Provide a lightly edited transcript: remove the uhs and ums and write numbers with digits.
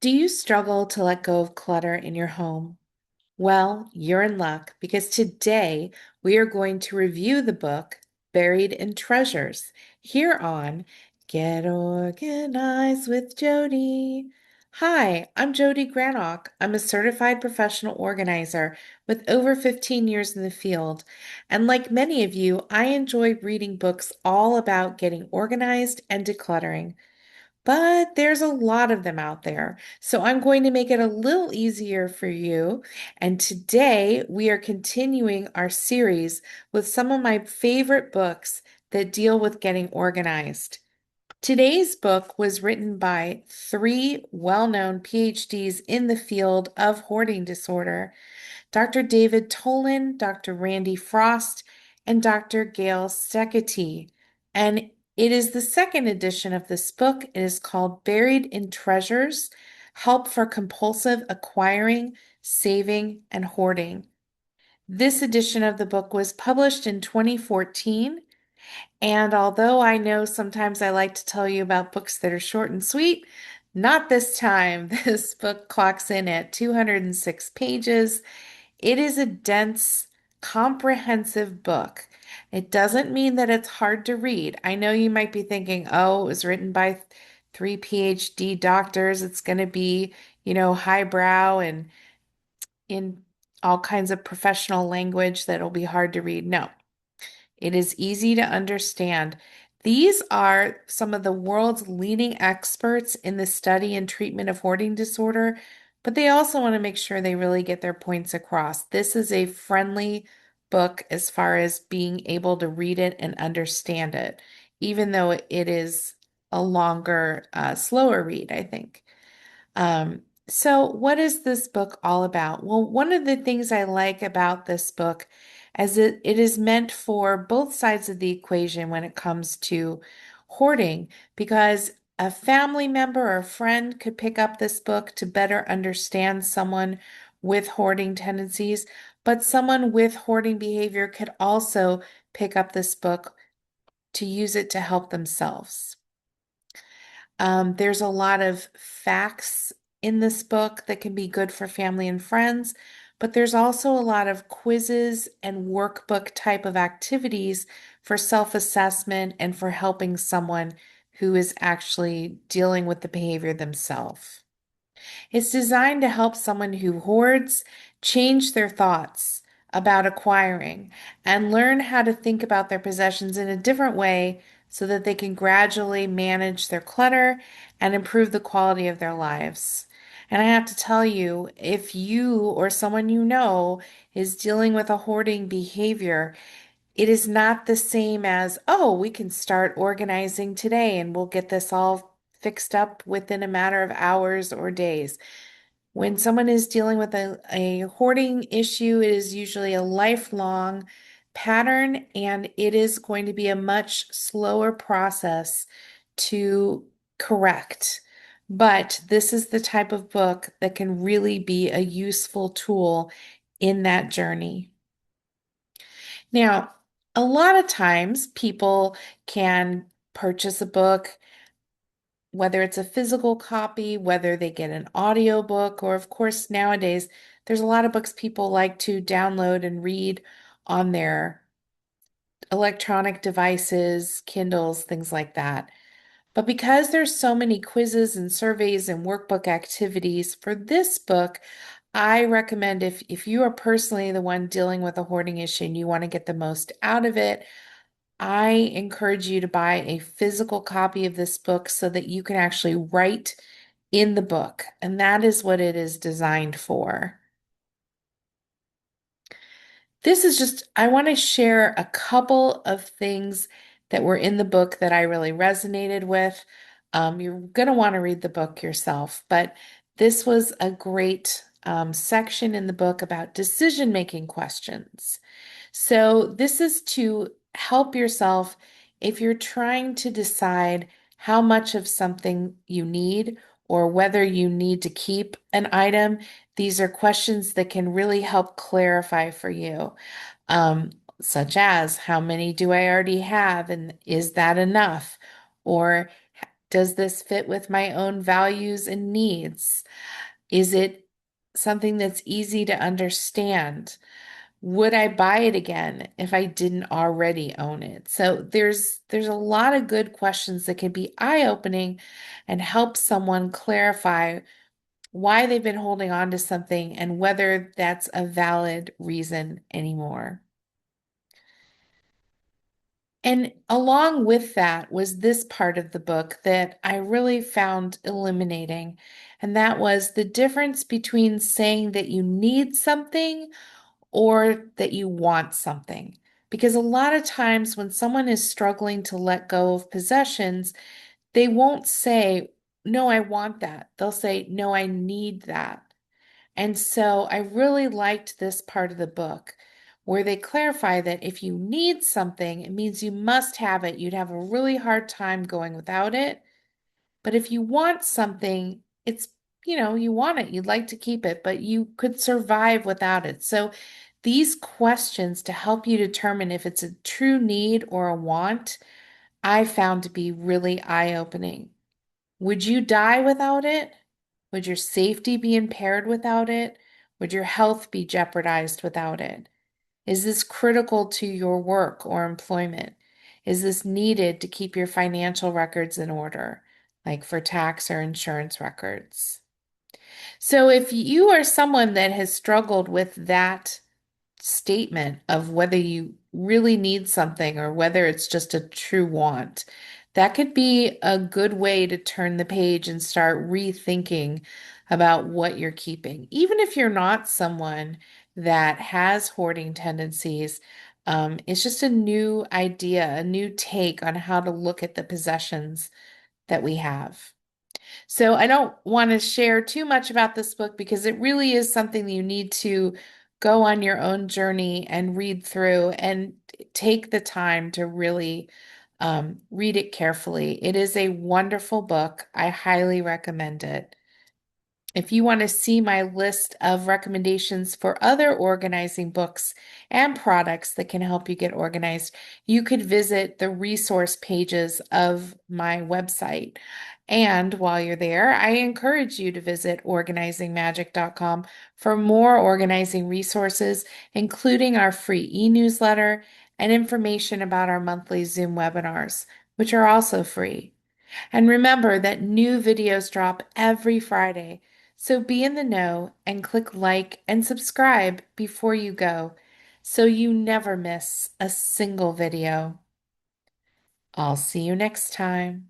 Do you struggle to let go of clutter in your home? Well, you're in luck because today we are going to review the book Buried in Treasures here on Get Organized with Jodi. Hi, I'm Jodi Granock. I'm a certified professional organizer with over 15 years in the field. And like many of you, I enjoy reading books all about getting organized and decluttering. But there's a lot of them out there. So I'm going to make it a little easier for you. And today we are continuing our series with some of my favorite books that deal with getting organized. Today's book was written by three well-known PhDs in the field of hoarding disorder. Dr. David Tolin, Dr. Randy Frost, and Dr. Gail Steketee. And it is the second edition of this book. It is called Buried in Treasures: Help for Compulsive Acquiring, Saving, and Hoarding. This edition of the book was published in 2014. And although I know sometimes I like to tell you about books that are short and sweet, not this time. This book clocks in at 206 pages. It is a dense, comprehensive book. It doesn't mean that it's hard to read. I know you might be thinking, oh, it was written by three PhD doctors. It's going to be, highbrow and in all kinds of professional language that'll be hard to read. No, it is easy to understand. These are some of the world's leading experts in the study and treatment of hoarding disorder, but they also want to make sure they really get their points across. This is a friendly book as far as being able to read it and understand it, even though it is a longer, slower read, I think. So what is this book all about? Well, one of the things I like about this book is it is meant for both sides of the equation when it comes to hoarding, because a family member or a friend could pick up this book to better understand someone with hoarding tendencies, but someone with hoarding behavior could also pick up this book to use it to help themselves. There's a lot of facts in this book that can be good for family and friends, but there's also a lot of quizzes and workbook type of activities for self-assessment and for helping someone who is actually dealing with the behavior themselves. It's designed to help someone who hoards change their thoughts about acquiring and learn how to think about their possessions in a different way so that they can gradually manage their clutter and improve the quality of their lives. And I have to tell you, if you or someone you know is dealing with a hoarding behavior, it is not the same as, oh, we can start organizing today and we'll get this all fixed up within a matter of hours or days. When someone is dealing with a hoarding issue, it is usually a lifelong pattern, and it is going to be a much slower process to correct. But this is the type of book that can really be a useful tool in that journey. Now, a lot of times people can purchase a book, whether it's a physical copy, whether they get an audio book, or of course, nowadays, there's a lot of books people like to download and read on their electronic devices, Kindles, things like that. But because there's so many quizzes and surveys and workbook activities for this book, I recommend if you are personally the one dealing with a hoarding issue and you want to get the most out of it, I encourage you to buy a physical copy of this book so that you can actually write in the book. And that is what it is designed for. I want to share a couple of things that were in the book that I really resonated with. You're going to want to read the book yourself, but this was a great section in the book about decision-making questions. So, this is to help yourself if you're trying to decide how much of something you need or whether you need to keep an item. These are questions that can really help clarify for you, um, such as how many do I already have and is that enough? Or Does this fit with my own values and needs? Is it something that's easy to understand? Would I buy it again if I didn't already own it? So there's a lot of good questions that can be eye-opening and help someone clarify why they've been holding on to something and whether that's a valid reason anymore. And along with that was this part of the book that I really found illuminating, and that was the difference between saying that you need something or that you want something. Because a lot of times when someone is struggling to let go of possessions, they won't say, "No, I want that." They'll say, "No, I need that." And so I really liked this part of the book where they clarify that if you need something, it means you must have it. You'd have a really hard time going without it. But if you want something, it's, you want it, you'd like to keep it, but you could survive without it. So these questions to help you determine if it's a true need or a want, I found to be really eye-opening. Would you die without it? Would your safety be impaired without it? Would your health be jeopardized without it? Is this critical to your work or employment? Is this needed to keep your financial records in order, like for tax or insurance records? So, if you are someone that has struggled with that statement of whether you really need something or whether it's just a true want, that could be a good way to turn the page and start rethinking about what you're keeping. Even if you're not someone that has hoarding tendencies, it's just a new idea, a new take on how to look at the possessions that we have. So I don't want to share too much about this book because it really is something that you need to go on your own journey and read through and take the time to really read it carefully. It is a wonderful book. I highly recommend it. If you want to see my list of recommendations for other organizing books and products that can help you get organized, you could visit the resource pages of my website. And while you're there, I encourage you to visit organizingmagic.com for more organizing resources, including our free e-newsletter and information about our monthly Zoom webinars, which are also free. And remember that new videos drop every Friday. So be in the know and click like and subscribe before you go so you never miss a single video. I'll see you next time.